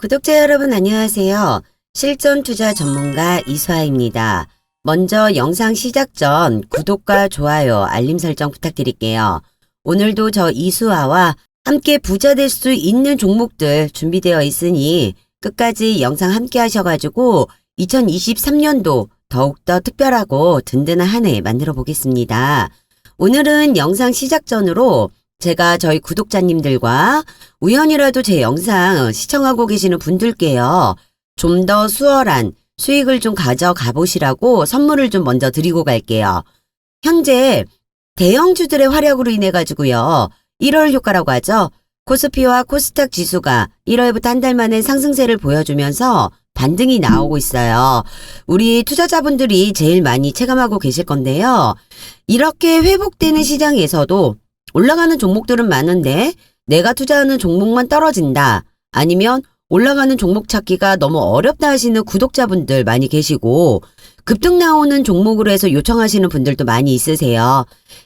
구독자 여러분 안녕하세요. 실전 투자 전문가 이수아입니다. 먼저 영상 시작 전 구독과 좋아요, 알림 설정 부탁드릴게요. 오늘도 저 이수아와 함께 부자 될 수 있는 종목들 준비되어 있으니 끝까지 영상 함께 하셔가지고 2023년도 더욱더 특별하고 든든한 한 해 만들어 보겠습니다. 오늘은 영상 시작 전으로 제가 저희 구독자님들과 우연이라도 제 영상 시청하고 계시는 분들께요. 좀 더 수월한 수익을 좀 가져가 보시라고 선물을 좀 먼저 드리고 갈게요. 현재 대형주들의 활약으로 인해 가지고요. 1월 효과라고 하죠. 코스피와 코스닥 지수가 1월부터 한 달 만에 상승세를 보여주면서 반등이 나오고 있어요. 우리 투자자분들이 제일 많이 체감하고 계실 건데요. 이렇게 회복되는 시장에서도 올라가는 종목들은 많은데 내가 투자하는 종목만 떨어진다. 아니면 올라가는 종목 찾기가 너무 어렵다 하시는 구독자분들 많이 계시고 급등 나오는 종목으로 해서 요청하시는 분들도 많이 있으세요.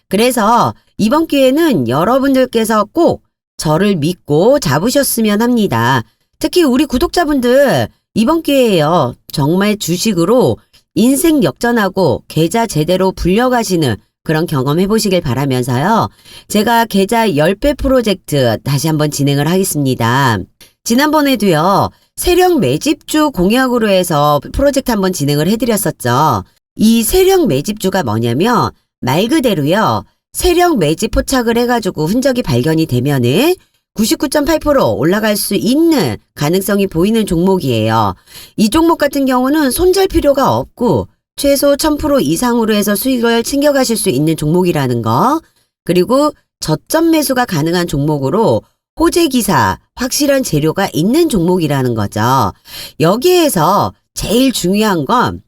그래서 이번 기회는 여러분들께서 꼭 저를 믿고 잡으셨으면 합니다. 특히 우리 구독자분들 이번 기회에요. 정말 주식으로 인생 역전하고 계좌 제대로 불려가시는 그런 경험 해보시길 바라면서요. 제가 계좌 10배 프로젝트 다시 한번 진행을 하겠습니다. 지난번에도요. 세력 매집주 공약으로 해서 프로젝트 한번 진행을 해드렸었죠. 이 세력 매집주가 뭐냐면 말 그대로요. 세력 매집 포착을 해가지고 흔적이 발견이 되면은 99.8% 올라갈 수 있는 가능성이 보이는 종목이에요. 이 종목 같은 경우는 손절 필요가 없고 최소 1000% 이상으로 해서 수익을 챙겨가실 수 있는 종목이라는 거. 그리고 저점 매수가 가능한 종목으로 호재기사, 확실한 재료가 있는 종목이라는 거죠. 여기에서 제일 중요한 건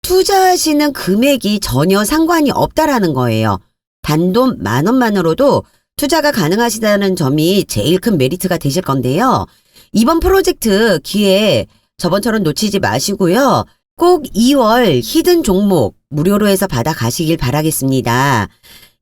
투자하시는 금액이 전혀 상관이 없다라는 거예요. 단돈 10,000원만으로도 투자가 가능하시다는 점이 제일 큰 메리트가 되실 건데요. 이번 프로젝트 기회 저번처럼 놓치지 마시고요. 꼭 2월 히든 종목 무료로 해서 받아 가시길 바라겠습니다.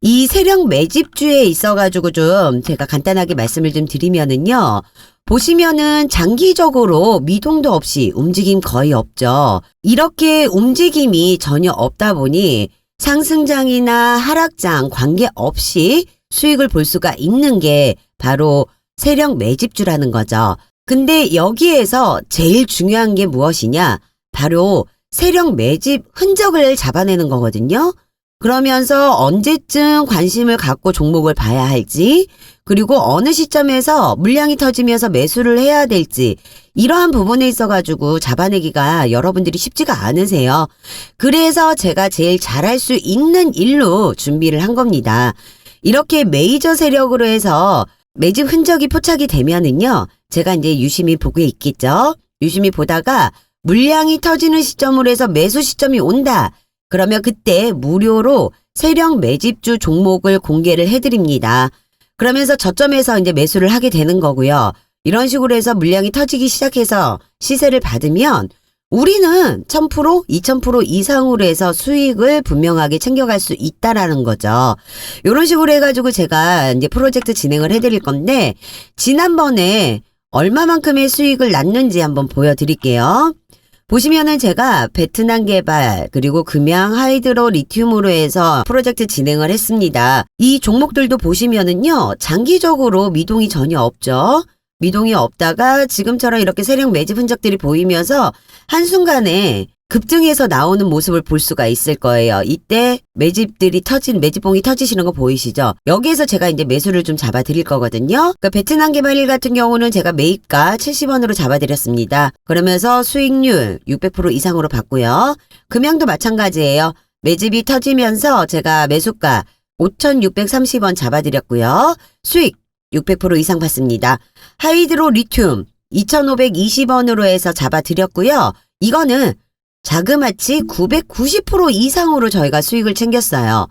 이 세력 매집주에 있어가지고 좀 제가 간단하게 말씀을 좀 드리면은요. 보시면은 장기적으로 미동도 없이 움직임 거의 없죠. 이렇게 움직임이 전혀 없다 보니 상승장이나 하락장 관계없이 수익을 볼 수가 있는 게 바로 세력 매집주라는 거죠. 근데 여기에서 제일 중요한 게 무엇이냐? 바로 세력 매집 흔적을 잡아내는 거거든요. 그러면서 언제쯤 관심을 갖고 종목을 봐야 할지, 그리고 어느 시점에서 물량이 터지면서 매수를 해야 될지 이러한 부분에 있어가지고 잡아내기가 여러분들이 쉽지가 않으세요. 그래서 제가 제일 잘할 수 있는 일로 준비를 한 겁니다. 이렇게 메이저 세력으로 해서 매집 흔적이 포착이 되면은요. 제가 이제 유심히 보고 있겠죠. 유심히 보다가 물량이 터지는 시점으로 해서 매수 시점이 온다. 그러면 그때 무료로 세력 매집주 종목을 공개를 해드립니다. 그러면서 저점에서 이제 매수를 하게 되는 거고요. 이런 식으로 해서 물량이 터지기 시작해서 시세를 받으면 우리는 1000%, 2000% 이상으로 해서 수익을 분명하게 챙겨갈 수 있다라는 거죠. 이런 식으로 해가지고 제가 이제 프로젝트 진행을 해드릴 건데 지난번에 얼마만큼의 수익을 났는지 한번 보여드릴게요. 보시면은 제가 베트남 개발 그리고 금양 하이드로 리튬으로 해서 프로젝트 진행을 했습니다. 이 종목들도 보시면은요. 장기적으로 미동이 전혀 없죠. 미동이 없다가 지금처럼 이렇게 세력 매집 흔적들이 보이면서 한순간에 급등해서 나오는 모습을 볼 수가 있을 거예요. 이때 매집봉이 터지시는 거 보이시죠? 여기에서 제가 이제 매수를 좀 잡아 드릴 거거든요. 그러니까 베트남 개발일 같은 경우는 제가 매입가 70원으로 잡아 드렸습니다. 그러면서 수익률 600% 이상으로 봤고요. 금양도 마찬가지예요. 매집이 터지면서 제가 매수가 5,630원 잡아 드렸고요. 수익 600% 이상 봤습니다. 하이드로 리튬 2,520원으로 해서 잡아 드렸고요. 이거는 자그마치 990% 이상으로 저희가 수익을 챙겼어요.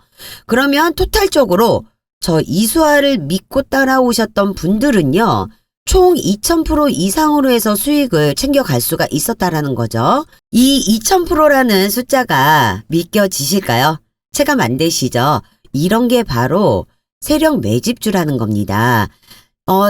그러면 토탈적으로 저 이수아를 믿고 따라오셨던 분들은요. 총 2000% 이상으로 해서 수익을 챙겨갈 수가 있었다라는 거죠. 이 2000%라는 숫자가 믿겨지실까요? 체감 안 되시죠? 이런 게 바로 세력 매집주라는 겁니다.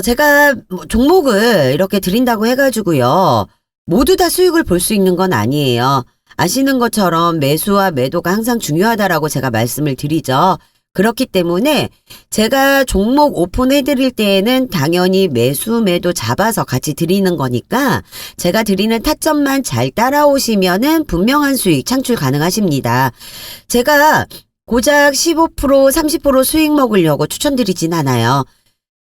제가 뭐 종목을 이렇게 드린다고 해가지고요. 모두 다 수익을 볼 수 있는 건 아니에요. 아시는 것처럼 매수와 매도가 항상 중요하다라고 제가 말씀을 드리죠. 그렇기 때문에 제가 종목 오픈해드릴 때에는 당연히 매수, 매도 잡아서 같이 드리는 거니까 제가 드리는 타점만 잘 따라오시면은 분명한 수익 창출 가능하십니다. 제가 고작 15%, 30% 수익 먹으려고 추천드리진 않아요.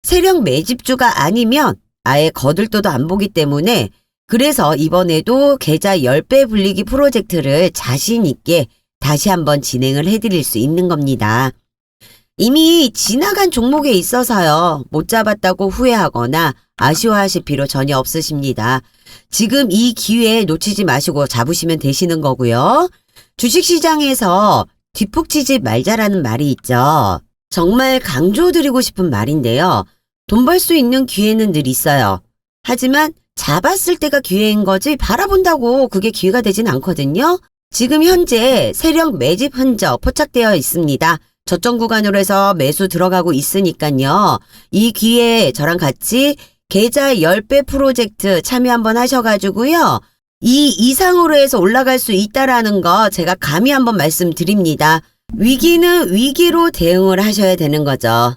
세력 매집주가 아니면 아예 거들떠도 안 보기 때문에 그래서 이번에도 계좌 10배 불리기 프로젝트를 자신 있게 다시 한번 진행을 해드릴 수 있는 겁니다. 이미 지나간 종목에 있어서요. 못 잡았다고 후회하거나 아쉬워하실 필요 전혀 없으십니다. 지금 이 기회에 놓치지 마시고 잡으시면 되시는 거고요. 주식시장에서 뒷북 치지 말자라는 말이 있죠. 정말 강조드리고 싶은 말인데요. 돈 벌 수 있는 기회는 늘 있어요. 하지만 잡았을 때가 기회인 거지 바라본다고 그게 기회가 되진 않거든요. 지금 현재 세력 매집 흔적 포착되어 있습니다. 저점 구간으로 해서 매수 들어가고 있으니까요. 이 기회에 저랑 같이 계좌 10배 프로젝트 참여 한번 하셔가지고요. 이 이상으로 해서 올라갈 수 있다라는 거 제가 감히 한번 말씀드립니다. 위기는 위기로 대응을 하셔야 되는 거죠.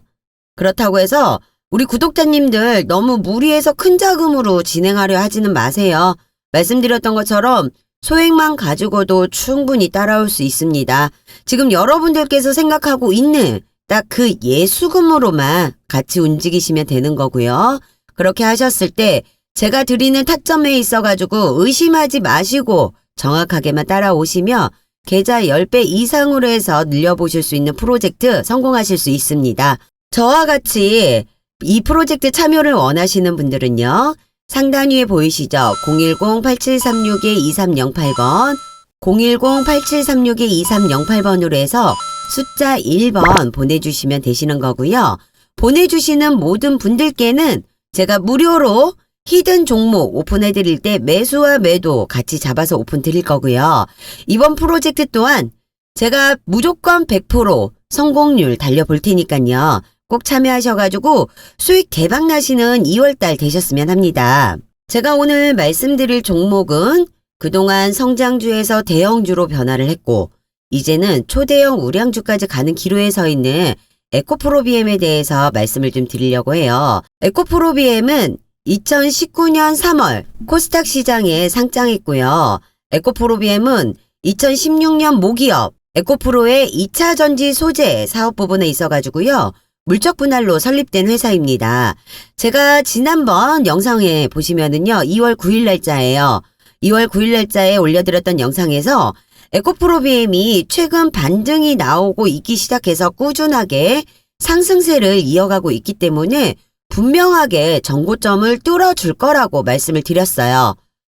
그렇다고 해서 우리 구독자님들 너무 무리해서 큰 자금으로 진행하려 하지는 마세요. 말씀드렸던 것처럼 소액만 가지고도 충분히 따라올 수 있습니다. 지금 여러분들께서 생각하고 있는 딱 그 예수금으로만 같이 움직이시면 되는 거고요. 그렇게 하셨을 때 제가 드리는 타점에 있어가지고 의심하지 마시고 정확하게만 따라오시면 계좌 10배 이상으로 해서 늘려보실 수 있는 프로젝트 성공하실 수 있습니다. 저와 같이 이 프로젝트 참여를 원하시는 분들은요. 상단 위에 보이시죠? 010-8736-2308번 010-8736-2308번으로 해서 숫자 1번 보내주시면 되시는 거고요. 보내주시는 모든 분들께는 제가 무료로 히든 종목 오픈해드릴 때 매수와 매도 같이 잡아서 오픈 드릴 거고요. 이번 프로젝트 또한 제가 무조건 100% 성공률 달려볼 테니까요. 꼭 참여하셔가지고 수익 대박 나시는 2월달 되셨으면 합니다. 제가 오늘 말씀드릴 종목은 그동안 성장주에서 대형주로 변화를 했고 이제는 초대형 우량주까지 가는 기로에 서 있는 에코프로비엠에 대해서 말씀을 좀 드리려고 해요. 에코프로비엠은 2019년 3월 코스닥 시장에 상장했고요. 에코프로비엠은 2016년 모기업 에코프로의 2차 전지 소재 사업 부분에 있어가지고요. 물적 분할로 설립된 회사입니다. 제가 지난번 영상에 보시면은요. 2월 9일 날짜예요. 2월 9일 날짜에 올려드렸던 영상에서 에코프로비엠이 최근 반등이 나오고 있기 시작해서 꾸준하게 상승세를 이어가고 있기 때문에 분명하게 정고점을 뚫어줄 거라고 말씀을 드렸어요.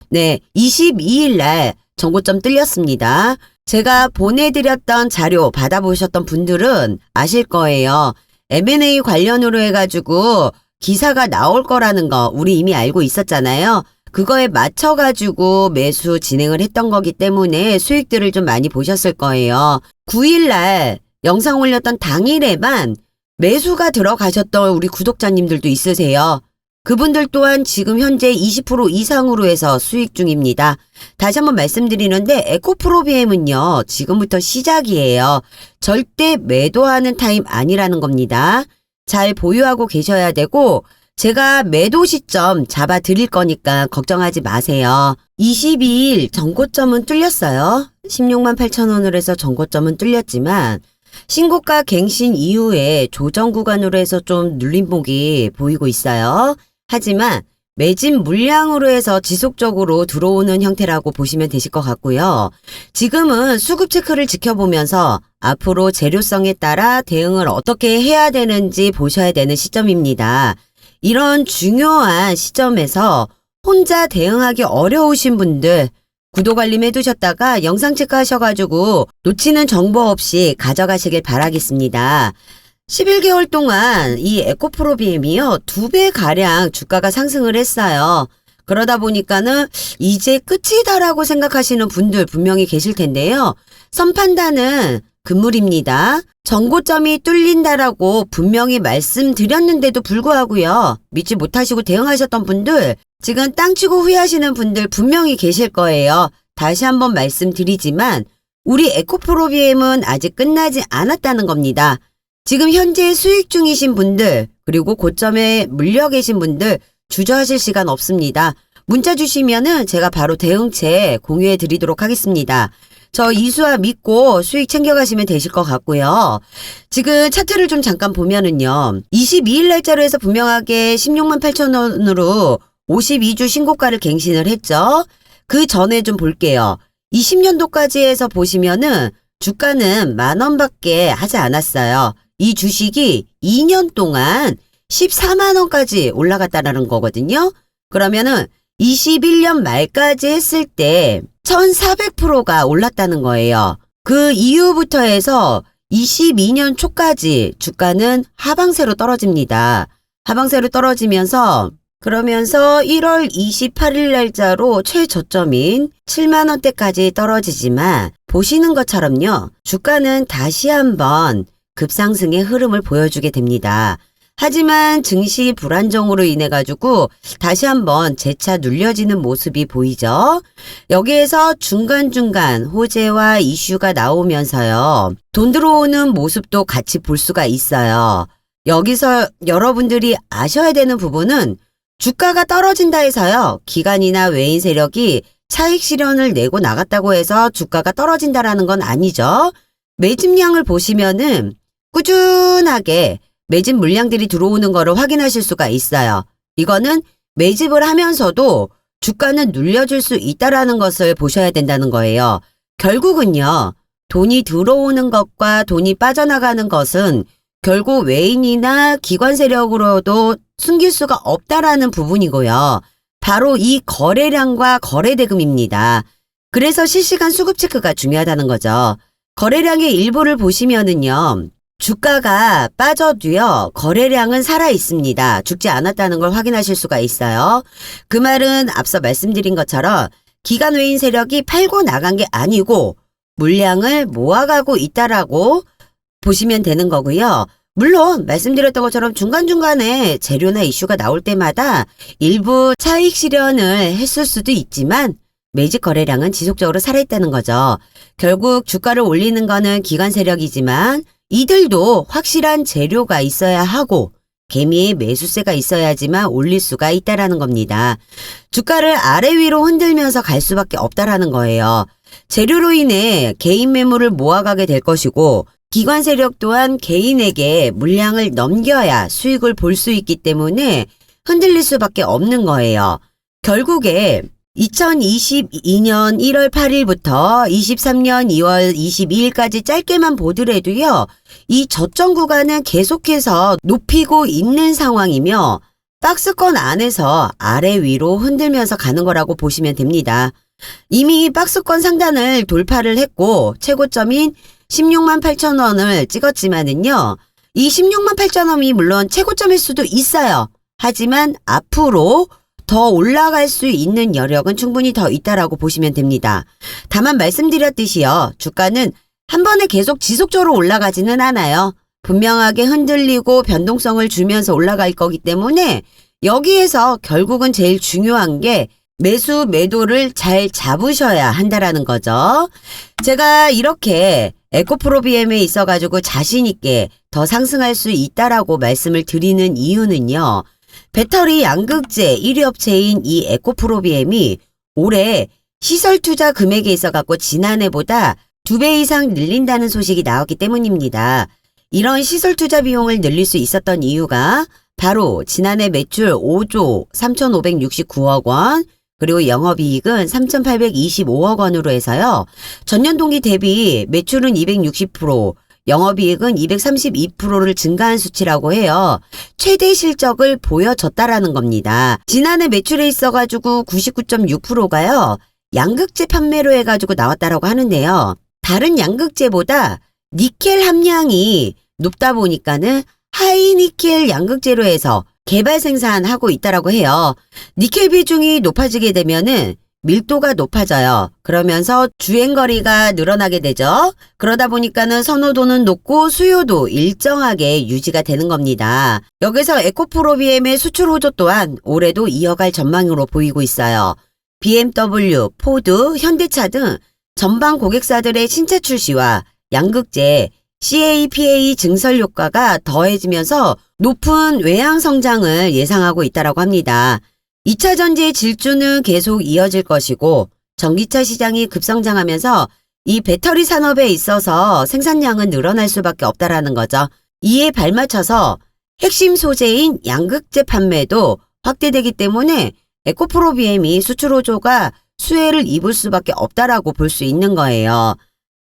네, 22일 날 정고점 뚫렸습니다. 제가 보내드렸던 자료 받아보셨던 분들은 아실 거예요. M&A 관련으로 해가지고 기사가 나올 거라는 거 우리 이미 알고 있었잖아요. 그거에 맞춰가지고 매수 진행을 했던 거기 때문에 수익들을 좀 많이 보셨을 거예요. 9일날 영상 올렸던 당일에만 매수가 들어가셨던 우리 구독자님들도 있으세요. 그분들 또한 지금 현재 20% 이상으로 해서 수익 중입니다. 다시 한번 말씀드리는데 에코프로비엠은요. 지금부터 시작이에요. 절대 매도하는 타임 아니라는 겁니다. 잘 보유하고 계셔야 되고 제가 매도 시점 잡아 드릴 거니까 걱정하지 마세요. 22일 전고점은 뚫렸어요. 16만 8천 원으로 해서 전고점은 뚫렸지만 신고가 갱신 이후에 조정 구간으로 해서 좀 눌림목이 보이고 있어요. 하지만 매집 물량으로 해서 지속적으로 들어오는 형태라고 보시면 되실 것 같고요. 지금은 수급 체크를 지켜보면서 앞으로 재료성에 따라 대응을 어떻게 해야 되는지 보셔야 되는 시점입니다. 이런 중요한 시점에서 혼자 대응하기 어려우신 분들 구독 알림 해두셨다가 영상 체크하셔가지고 놓치는 정보 없이 가져가시길 바라겠습니다. 11개월 동안 이 에코프로비엠이요 2배가량 주가가 상승을 했어요. 그러다 보니까는 이제 끝이다라고 생각하시는 분들 분명히 계실 텐데요. 선 판단은 금물입니다. 정고점이 뚫린다라고 분명히 말씀드렸는데도 불구하고요. 믿지 못하시고 대응하셨던 분들, 지금 땅치고 후회하시는 분들 분명히 계실 거예요. 다시 한번 말씀드리지만 우리 에코프로비엠은 아직 끝나지 않았다는 겁니다. 지금 현재 수익 중이신 분들, 그리고 고점에 물려 계신 분들 주저하실 시간 없습니다. 문자 주시면은 제가 바로 대응책 공유해 드리도록 하겠습니다. 저 이수아 믿고 수익 챙겨가시면 되실 것 같고요. 지금 차트를 좀 잠깐 보면은요. 22일 날짜로 해서 분명하게 16만 8천 원으로 52주 신고가를 갱신을 했죠. 그 전에 좀 볼게요. 20년도까지 해서 보시면은 주가는 10,000원밖에 하지 않았어요. 이 주식이 2년 동안 14만 원까지 올라갔다라는 거거든요. 그러면은 21년 말까지 했을 때 1,400%가 올랐다는 거예요. 그 이후부터 해서 22년 초까지 주가는 하방세로 떨어집니다. 하방세로 떨어지면서 그러면서 1월 28일 날짜로 최저점인 7만 원대까지 떨어지지만 보시는 것처럼요. 주가는 다시 한번 급상승의 흐름을 보여주게 됩니다. 하지만 증시 불안정으로 인해 가지고 다시 한번 재차 눌려지는 모습이 보이죠. 여기에서 중간중간 호재와 이슈가 나오면서요. 돈 들어오는 모습도 같이 볼 수가 있어요. 여기서 여러분들이 아셔야 되는 부분은 주가가 떨어진다 해서요. 기관이나 외인 세력이 차익 실현을 내고 나갔다고 해서 주가가 떨어진다라는 건 아니죠. 매집량을 보시면은 꾸준하게 매집 물량들이 들어오는 거를 확인하실 수가 있어요. 이거는 매집을 하면서도 주가는 눌려줄 수 있다라는 것을 보셔야 된다는 거예요. 결국은요. 돈이 들어오는 것과 돈이 빠져나가는 것은 결국 외인이나 기관 세력으로도 숨길 수가 없다라는 부분이고요. 바로 이 거래량과 거래대금입니다. 그래서 실시간 수급 체크가 중요하다는 거죠. 거래량의 일부를 보시면은요. 주가가 빠져도요. 거래량은 살아 있습니다. 죽지 않았다는 걸 확인하실 수가 있어요. 그 말은 앞서 말씀드린 것처럼 기관 외인 세력이 팔고 나간 게 아니고 물량을 모아가고 있다라고 보시면 되는 거고요. 물론 말씀드렸던 것처럼 중간중간에 재료나 이슈가 나올 때마다 일부 차익 실현을 했을 수도 있지만 매집 거래량은 지속적으로 살아있다는 거죠. 결국 주가를 올리는 거는 기관 세력이지만 이들도 확실한 재료가 있어야 하고 개미의 매수세가 있어야지만 올릴 수가 있다라는 겁니다. 주가를 아래 위로 흔들면서 갈 수밖에 없다라는 거예요. 재료로 인해 개인 매물을 모아가게 될 것이고 기관 세력 또한 개인에게 물량을 넘겨야 수익을 볼 수 있기 때문에 흔들릴 수밖에 없는 거예요. 결국에 2022년 1월 8일부터 23년 2월 22일까지 짧게만 보더라도요. 이 저점 구간은 계속해서 높이고 있는 상황이며 박스권 안에서 아래 위로 흔들면서 가는 거라고 보시면 됩니다. 이미 박스권 상단을 돌파를 했고 최고점인 16만 8천 원을 찍었지만은요. 이 16만 8천 원이 물론 최고점일 수도 있어요. 하지만 앞으로 더 올라갈 수 있는 여력은 충분히 더 있다라고 보시면 됩니다. 다만 말씀드렸듯이요. 주가는 한 번에 계속 지속적으로 올라가지는 않아요. 분명하게 흔들리고 변동성을 주면서 올라갈 거기 때문에 여기에서 결국은 제일 중요한 게 매수 매도를 잘 잡으셔야 한다라는 거죠. 제가 이렇게 에코프로비엠에 있어가지고 자신 있게 더 상승할 수 있다라고 말씀을 드리는 이유는요. 배터리 양극재 1위 업체인 이 에코프로비엠이 올해 시설 투자 금액에 있어갖고 지난해보다 2배 이상 늘린다는 소식이 나왔기 때문입니다. 이런 시설 투자 비용을 늘릴 수 있었던 이유가 바로 지난해 매출 5조 3,569억 원, 그리고 영업이익은 3,825억 원으로 해서요. 전년 동기 대비 매출은 260%, 영업이익은 232%를 증가한 수치라고 해요. 최대 실적을 보여줬다라는 겁니다. 지난해 매출에 있어가지고 99.6%가요. 양극재 판매로 해가지고 나왔다라고 하는데요. 다른 양극재보다 니켈 함량이 높다 보니까는 하이니켈 양극재로 해서 개발 생산하고 있다라고 해요. 니켈 비중이 높아지게 되면은 밀도가 높아져요. 그러면서 주행거리가 늘어나게 되죠. 그러다 보니까는 선호도는 높고 수요도 일정하게 유지가 되는 겁니다. 여기서 에코프로-BM의 수출 호조 또한 올해도 이어갈 전망으로 보이고 있어요. BMW, 포드, 현대차 등 전방 고객사들의 신차 출시와 양극재, CAPA 증설 효과가 더해지면서 높은 외향 성장을 예상하고 있다고 합니다. 2차 전지의 질주는 계속 이어질 것이고 전기차 시장이 급성장하면서 이 배터리 산업에 있어서 생산량은 늘어날 수밖에 없다라는 거죠. 이에 발맞춰서 핵심 소재인 양극재 판매도 확대되기 때문에 에코프로-BM이 수출 호조가 수혜를 입을 수밖에 없다라고 볼 수 있는 거예요.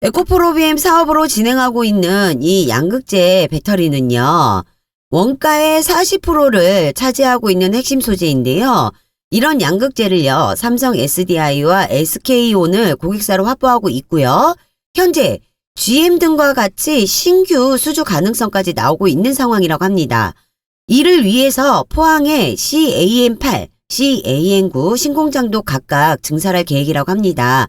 에코프로-BM 사업으로 진행하고 있는 이 양극재 배터리는요. 원가의 40%를 차지하고 있는 핵심 소재인데요. 이런 양극재를요. 삼성 SDI와 SK온을 고객사로 확보하고 있고요. 현재 GM 등과 같이 신규 수주 가능성까지 나오고 있는 상황이라고 합니다. 이를 위해서 포항에 CAM8, CAM9 신공장도 각각 증설할 계획이라고 합니다.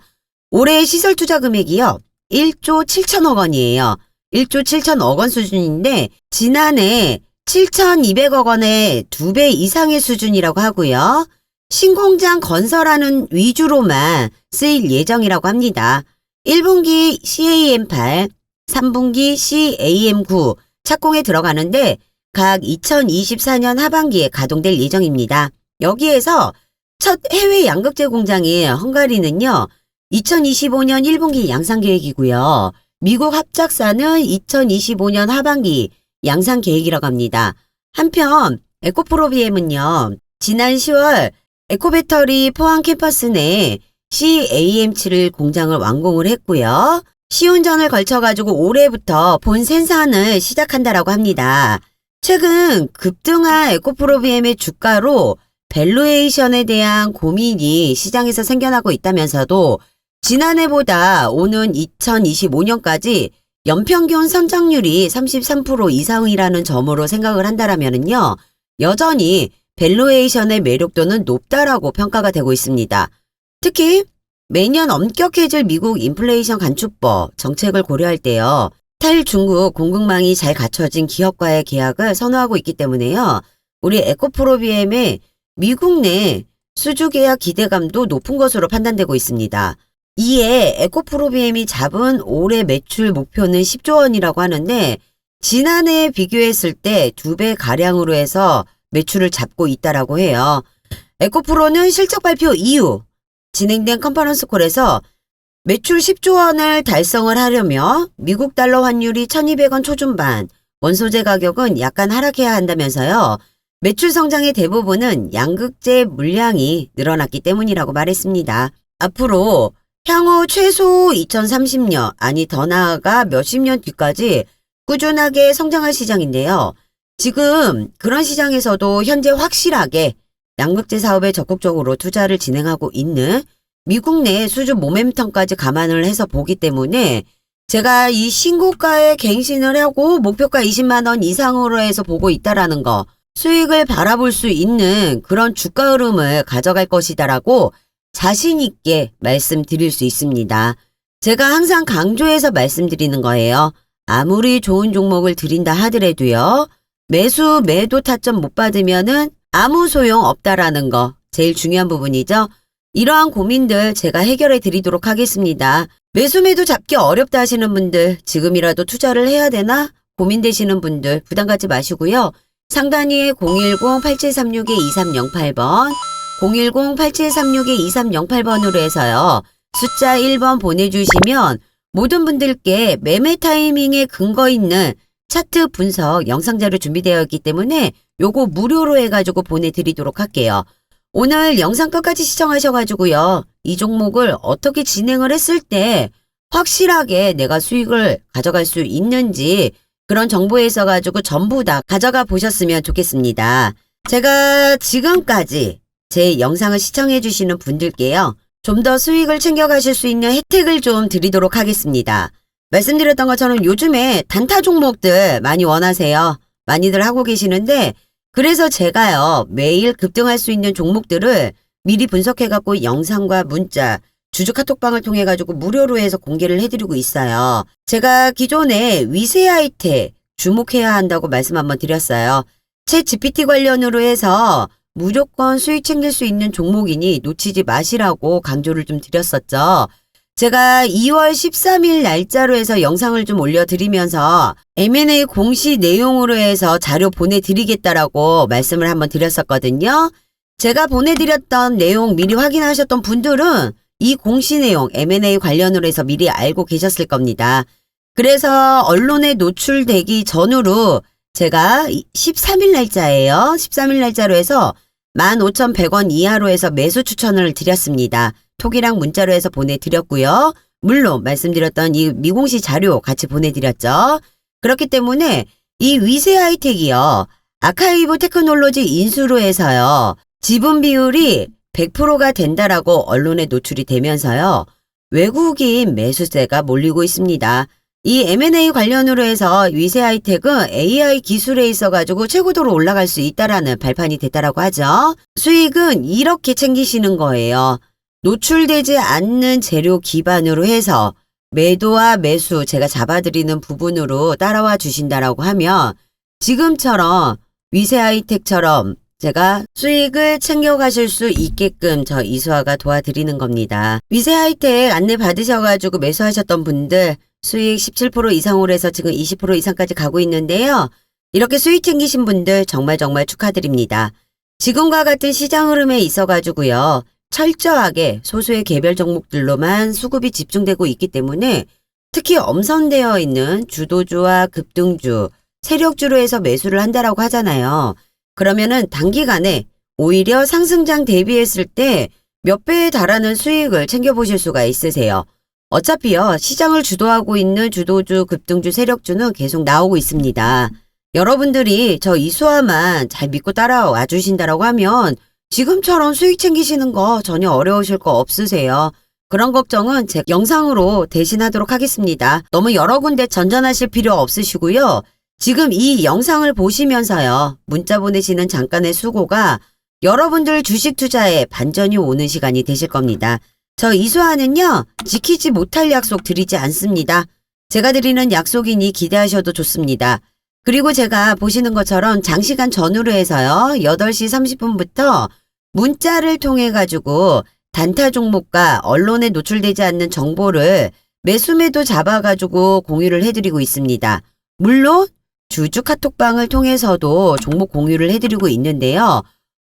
올해 시설 투자 금액이요. 1조 7천억 원이에요. 1조 7천억 원 수준인데 지난해 7,200억 원의 2배 이상의 수준이라고 하고요. 신공장 건설하는 위주로만 쓰일 예정이라고 합니다. 1분기 CAM8, 3분기 CAM9 착공에 들어가는데 각 2024년 하반기에 가동될 예정입니다. 여기에서 첫 해외 양극재 공장인 헝가리는요. 2025년 1분기 양산 계획이고요. 미국 합작사는 2025년 하반기 양산 계획이라고 합니다. 한편 에코프로-BM은요. 지난 10월 에코배터리 포항 캠퍼스 내에 CAM7을 공장을 완공을 했고요. 시운전을 걸쳐가지고 올해부터 본 생산을 시작한다라고 합니다. 최근 급등한 에코프로-BM의 주가로 밸류에이션에 대한 고민이 시장에서 생겨나고 있다면서도 지난해보다 오는 2025년까지 연평균 성장률이 33% 이상이라는 점으로 생각을 한다면요. 여전히 밸류에이션의 매력도는 높다라고 평가가 되고 있습니다. 특히 매년 엄격해질 미국 인플레이션 감축법 정책을 고려할 때요. 탈중국 공급망이 잘 갖춰진 기업과의 계약을 선호하고 있기 때문에요. 우리 에코프로-BM의 미국 내 수주 계약 기대감도 높은 것으로 판단되고 있습니다. 이에 에코프로-BM이 잡은 올해 매출 목표는 10조 원이라고 하는데 지난해에 비교했을 때 2배 가량으로 해서 매출을 잡고 있다라고 해요. 에코프로는 실적 발표 이후 진행된 컨퍼런스 콜에서 매출 10조 원을 달성을 하려며 미국 달러 환율이 1,200원 초중반, 원소재 가격은 약간 하락해야 한다면서요. 매출 성장의 대부분은 양극재 물량이 늘어났기 때문이라고 말했습니다. 앞으로 향후 최소 2030년, 아니 더 나아가 몇십 년 뒤까지 꾸준하게 성장할 시장인데요. 지금 그런 시장에서도 현재 확실하게 양극재 사업에 적극적으로 투자를 진행하고 있는 미국 내 수주 모멘텀까지 감안을 해서 보기 때문에 제가 이 신고가에 갱신을 하고 목표가 20만 원 이상으로 해서 보고 있다라는 거, 수익을 바라볼 수 있는 그런 주가 흐름을 가져갈 것이다라고 자신 있게 말씀드릴 수 있습니다. 제가 항상 강조해서 말씀드리는 거예요. 아무리 좋은 종목을 드린다 하더라도요. 매수, 매도 타점 못 받으면은 아무 소용 없다라는 거 제일 중요한 부분이죠. 이러한 고민들 제가 해결해 드리도록 하겠습니다. 매수, 매도 잡기 어렵다 하시는 분들 지금이라도 투자를 해야 되나 고민되시는 분들 부담 갖지 마시고요. 상단위에 010-8736-2308번 010-8736-2308번으로 해서요. 숫자 1번 보내주시면 모든 분들께 매매 타이밍에 근거 있는 차트 분석 영상자료 준비되어 있기 때문에 요거 무료로 해가지고 보내드리도록 할게요. 오늘 영상 끝까지 시청하셔가지고요. 이 종목을 어떻게 진행을 했을 때 확실하게 내가 수익을 가져갈 수 있는지 그런 정보에 있어가지고 전부 다 가져가 보셨으면 좋겠습니다. 제가 지금까지 제 영상을 시청해주시는 분들께요. 좀 더 수익을 챙겨가실 수 있는 혜택을 좀 드리도록 하겠습니다. 말씀드렸던 것처럼 요즘에 단타 종목들 많이 원하세요. 많이들 하고 계시는데 그래서 제가요. 매일 급등할 수 있는 종목들을 미리 분석해갖고 영상과 문자, 주주 카톡방을 통해가지고 무료로 해서 공개를 해드리고 있어요. 제가 기존에 위세 하이텍 주목해야 한다고 말씀 한번 드렸어요. 챗 GPT 관련으로 해서 무조건 수익 챙길 수 있는 종목이니 놓치지 마시라고 강조를 좀 드렸었죠. 제가 2월 13일 날짜로 해서 영상을 좀 올려드리면서 M&A 공시 내용으로 해서 자료 보내드리겠다라고 말씀을 한번 드렸었거든요. 제가 보내드렸던 내용 미리 확인하셨던 분들은 이 공시 내용 M&A 관련으로 해서 미리 알고 계셨을 겁니다. 그래서 언론에 노출되기 전으로 제가 13일 날짜예요. 13일 날짜로 해서 15,100원 이하로 해서 매수 추천을 드렸습니다. 톡이랑 문자로 해서 보내드렸고요. 물론 말씀드렸던 이 미공시 자료 같이 보내드렸죠. 그렇기 때문에 이 위세 하이텍이요. 아카이브 테크놀로지 인수로 해서요. 지분 비율이 100%가 된다라고 언론에 노출이 되면서요. 외국인 매수세가 몰리고 있습니다. 이 M&A 관련으로 해서 위세 하이텍은 AI 기술에 있어가지고 최고도로 올라갈 수 있다라는 발판이 됐다라고 하죠. 수익은 이렇게 챙기시는 거예요. 노출되지 않는 재료 기반으로 해서 매도와 매수 제가 잡아드리는 부분으로 따라와 주신다라고 하면 지금처럼 위세 하이텍처럼 제가 수익을 챙겨가실 수 있게끔 저 이수아가 도와드리는 겁니다. 위세 하이텍 안내 받으셔가지고 매수하셨던 분들 수익 17% 이상으로 해서 지금 20% 이상까지 가고 있는데요. 이렇게 수익 챙기신 분들 정말 축하드립니다. 지금과 같은 시장 흐름에 있어가지고요. 철저하게 소수의 개별 종목들로만 수급이 집중되고 있기 때문에 특히 엄선되어 있는 주도주와 급등주, 세력주로 해서 매수를 한다라고 하잖아요. 그러면은 단기간에 오히려 상승장 대비했을 때 몇 배에 달하는 수익을 챙겨보실 수가 있으세요. 어차피요. 시장을 주도하고 있는 주도주, 급등주, 세력주는 계속 나오고 있습니다. 여러분들이 저 이수아만 잘 믿고 따라와 주신다라고 하면 지금처럼 수익 챙기시는 거 전혀 어려우실 거 없으세요. 그런 걱정은 제 영상으로 대신하도록 하겠습니다. 너무 여러 군데 전전하실 필요 없으시고요. 지금 이 영상을 보시면서요. 문자 보내시는 잠깐의 수고가 여러분들 주식 투자에 반전이 오는 시간이 되실 겁니다. 저 이수아는요. 지키지 못할 약속 드리지 않습니다. 제가 드리는 약속이니 기대하셔도 좋습니다. 그리고 제가 보시는 것처럼 장시간 전후로 해서요. 8시 30분부터 문자를 통해 가지고 단타 종목과 언론에 노출되지 않는 정보를 매수매도 잡아가지고 공유를 해드리고 있습니다. 물론 주주 카톡방을 통해서도 종목 공유를 해드리고 있는데요.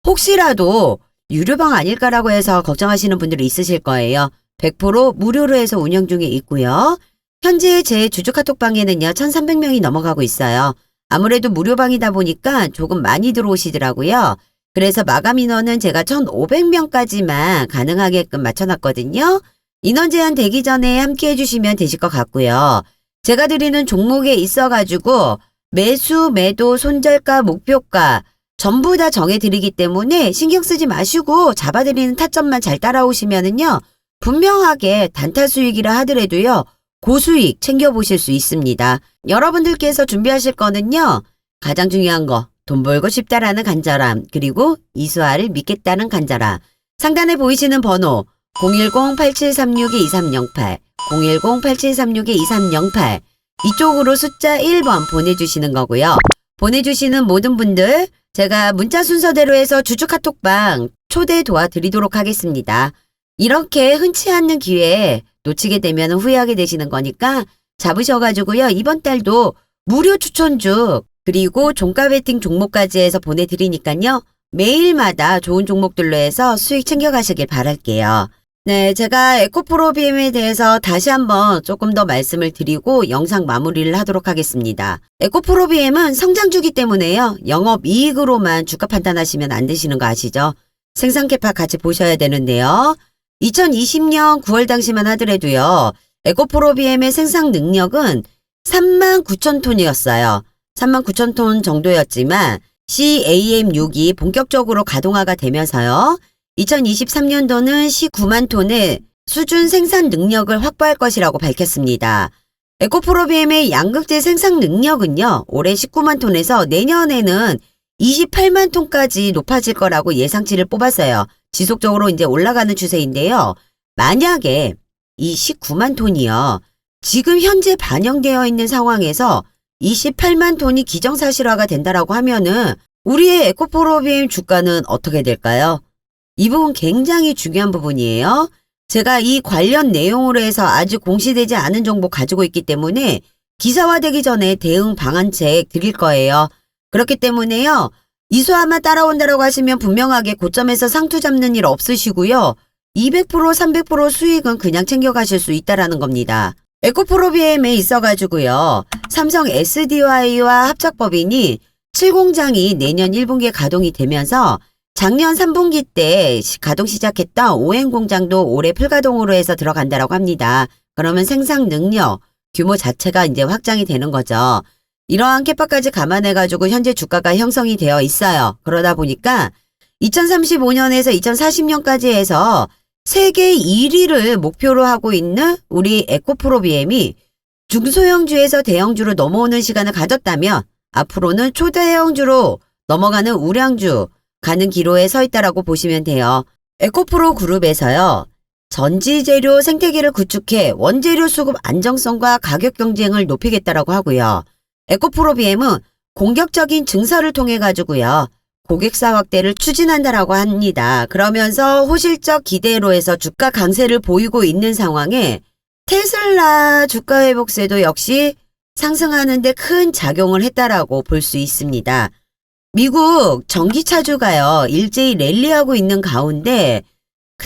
혹시라도 유료방 아닐까라고 해서 걱정하시는 분들이 있으실 거예요. 100% 무료로 해서 운영 중에 있고요. 현재 제 주주 카톡방에는요. 1,300명이 넘어가고 있어요. 아무래도 무료방이다 보니까 조금 많이 들어오시더라고요. 그래서 마감 인원은 제가 1,500명까지만 가능하게끔 맞춰놨거든요. 인원 제한 되기 전에 함께 해주시면 되실 것 같고요. 제가 드리는 종목에 있어가지고 매수, 매도, 손절가, 목표가 전부 다 정해드리기 때문에 신경 쓰지 마시고 잡아드리는 타점만 잘 따라오시면은요. 분명하게 단타 수익이라 하더라도요. 고수익 챙겨보실 수 있습니다. 여러분들께서 준비하실 거는요. 가장 중요한 거 돈 벌고 싶다라는 간절함 그리고 이수아를 믿겠다는 간절함 상단에 보이시는 번호 010-8736-2308 010-8736-2308 이쪽으로 숫자 1번 보내주시는 거고요. 보내주시는 모든 분들 제가 문자 순서대로 해서 주주 카톡방 초대 도와드리도록 하겠습니다. 이렇게 흔치 않는 기회에 놓치게 되면 후회하게 되시는 거니까 잡으셔가지고요. 이번 달도 무료 추천주 그리고 종가 베팅 종목까지 해서 보내드리니까요. 매일마다 좋은 종목들로 해서 수익 챙겨가시길 바랄게요. 네, 제가 에코프로비엠에 대해서 다시 한번 조금 더 말씀을 드리고 영상 마무리를 하도록 하겠습니다. 에코프로비엠은 성장주기 때문에요. 영업이익으로만 주가 판단하시면 안 되시는 거 아시죠? 생산 캐파 같이 보셔야 되는데요. 2020년 9월 당시만 하더라도요. 에코프로비엠의 생산 능력은 39,000톤이었어요. 39,000톤 정도였지만 CAM6이 본격적으로 가동화가 되면서요. 2023년도는 19만 톤의 수준 생산 능력을 확보할 것이라고 밝혔습니다. 에코프로비엠의 양극재 생산 능력은요. 올해 19만 톤에서 내년에는 28만 톤까지 높아질 거라고 예상치를 뽑았어요. 지속적으로 이제 올라가는 추세인데요. 만약에 이 19만 톤이요. 지금 현재 반영되어 있는 상황에서 28만 톤이 기정사실화가 된다라고 하면은 우리의 에코프로비엠 주가는 어떻게 될까요? 이 부분 굉장히 중요한 부분이에요. 제가 이 관련 내용으로 해서 아직 공시되지 않은 정보 가지고 있기 때문에 기사화되기 전에 대응 방안책 드릴 거예요. 그렇기 때문에요. 이수화만 따라온다라고 하시면 분명하게 고점에서 상투 잡는 일 없으시고요. 200%, 300% 수익은 그냥 챙겨가실 수 있다라는 겁니다. 에코프로비엠에 있어가지고요. 삼성 SDI와 합작법인이 7공장이 내년 1분기에 가동이 되면서 작년 3분기 때 가동 시작했던 오행 공장도 올해 풀가동으로 해서 들어간다라고 합니다. 그러면 생산 능력, 규모 자체가 이제 확장이 되는 거죠. 이러한 캐파까지 감안해가지고 현재 주가가 형성이 되어 있어요. 그러다 보니까 2035년에서 2040년까지 해서 세계 1위를 목표로 하고 있는 우리 에코프로비엠이 중소형주에서 대형주로 넘어오는 시간을 가졌다면 앞으로는 초대형주로 넘어가는 우량주 가는 기로에 서 있다라고 보시면 돼요. 에코프로 그룹에서요. 전지재료 생태계를 구축해 원재료 수급 안정성과 가격 경쟁을 높이겠다라고 하고요. 에코프로비엠은 공격적인 증설을 통해 가지고요. 고객사 확대를 추진한다라고 합니다. 그러면서 호실적 기대로 해서 주가 강세를 보이고 있는 상황에 테슬라 주가 회복세도 역시 상승하는 데 큰 작용을 했다라고 볼 수 있습니다. 미국 전기차주가요. 일제히 랠리하고 있는 가운데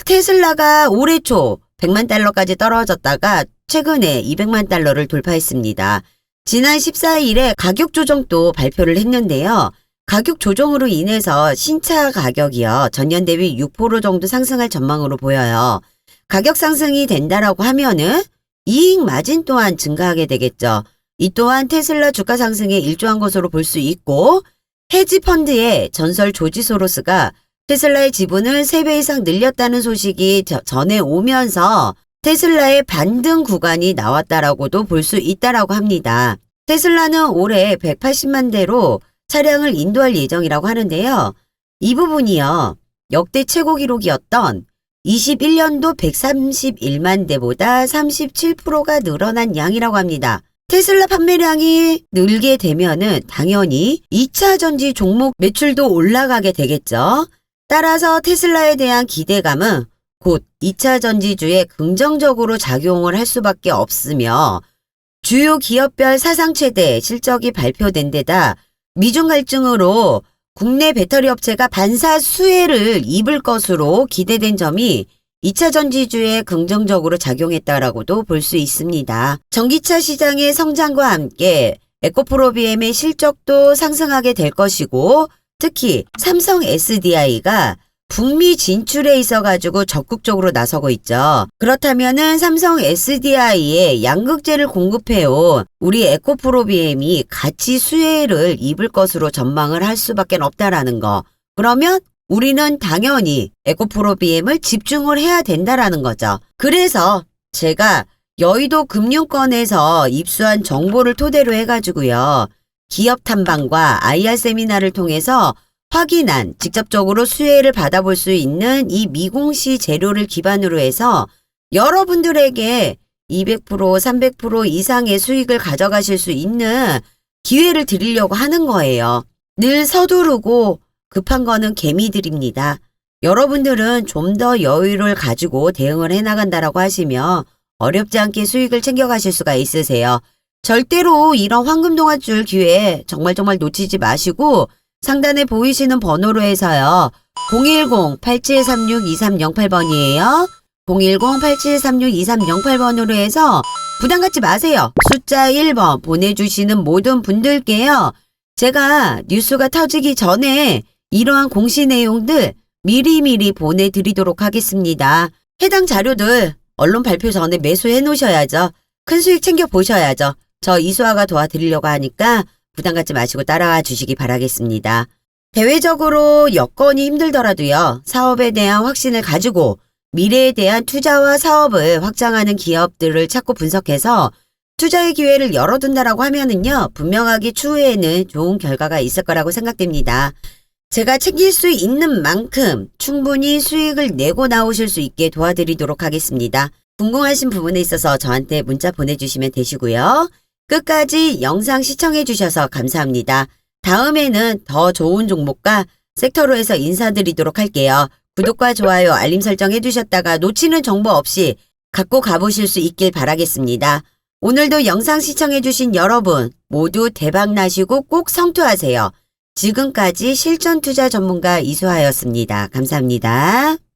테슬라가 올해 초 100만 달러까지 떨어졌다가 최근에 200만 달러를 돌파했습니다. 지난 14일에 가격 조정도 발표를 했는데요. 가격 조정으로 인해서 신차 가격이요. 전년 대비 6% 정도 상승할 전망으로 보여요. 가격 상승이 된다라고 하면은 이익 마진 또한 증가하게 되겠죠. 이 또한 테슬라 주가 상승에 일조한 것으로 볼 수 있고 헤지펀드의 전설 조지 소로스가 테슬라의 지분을 3배 이상 늘렸다는 소식이 전해 오면서 테슬라의 반등 구간이 나왔다라고도 볼 수 있다라고 합니다. 테슬라는 올해 180만 대로 차량을 인도할 예정이라고 하는데요. 이 부분이요. 역대 최고 기록이었던 21년도 131만 대보다 37%가 늘어난 양이라고 합니다. 테슬라 판매량이 늘게 되면은 당연히 2차 전지 종목 매출도 올라가게 되겠죠. 따라서 테슬라에 대한 기대감은 곧 2차 전지주에 긍정적으로 작용을 할 수밖에 없으며 주요 기업별 사상 최대 실적이 발표된 데다 미중 갈등으로 국내 배터리 업체가 반사 수혜를 입을 것으로 기대된 점이 2차 전지주에 긍정적으로 작용했다라고도 볼 수 있습니다. 전기차 시장의 성장과 함께 에코프로비엠의 실적도 상승하게 될 것이고 특히 삼성 SDI가 북미 진출에 있어가지고 적극적으로 나서고 있죠. 그렇다면은 삼성 SDI에 양극재를 공급해온 우리 에코프로비엠이 같이 수혜를 입을 것으로 전망을 할 수밖에 없다라는 거. 그러면 우리는 당연히 에코프로비엠을 집중을 해야 된다라는 거죠. 그래서 제가 여의도 금융권에서 입수한 정보를 토대로 해가지고요. 기업 탐방과 IR 세미나를 통해서 확인한 직접적으로 수혜를 받아볼 수 있는 이 미공시 재료를 기반으로 해서 여러분들에게 200%, 300% 이상의 수익을 가져가실 수 있는 기회를 드리려고 하는 거예요. 늘 서두르고 급한 거는 개미들입니다. 여러분들은 좀 더 여유를 가지고 대응을 해나간다라고 하시면 어렵지 않게 수익을 챙겨가실 수가 있으세요. 절대로 이런 황금동아줄 기회 정말 놓치지 마시고 상단에 보이시는 번호로 해서요. 010-8736-2308번이에요. 010-8736-2308번으로 해서 부담 갖지 마세요. 숫자 1번 보내주시는 모든 분들께요. 제가 뉴스가 터지기 전에 이러한 공시 내용들 미리미리 보내드리도록 하겠습니다. 해당 자료들 언론 발표 전에 매수해 놓으셔야죠. 큰 수익 챙겨보셔야죠. 저 이수아가 도와드리려고 하니까 부담 갖지 마시고 따라와 주시기 바라겠습니다. 대외적으로 여건이 힘들더라도요. 사업에 대한 확신을 가지고 미래에 대한 투자와 사업을 확장하는 기업들을 찾고 분석해서 투자의 기회를 열어둔다라고 하면은요, 분명하게 추후에는 좋은 결과가 있을 거라고 생각됩니다. 제가 챙길 수 있는 만큼 충분히 수익을 내고 나오실 수 있게 도와드리도록 하겠습니다. 궁금하신 부분에 있어서 저한테 문자 보내주시면 되시고요. 끝까지 영상 시청해 주셔서 감사합니다. 다음에는 더 좋은 종목과 섹터로해서 인사드리도록 할게요. 구독과 좋아요, 알림 설정 해주셨다가 놓치는 정보 없이 갖고 가보실 수 있길 바라겠습니다. 오늘도 영상 시청해주신 여러분 모두 대박 나시고 꼭 성투하세요. 지금까지 실전 투자 전문가 이수하였습니다. 감사합니다.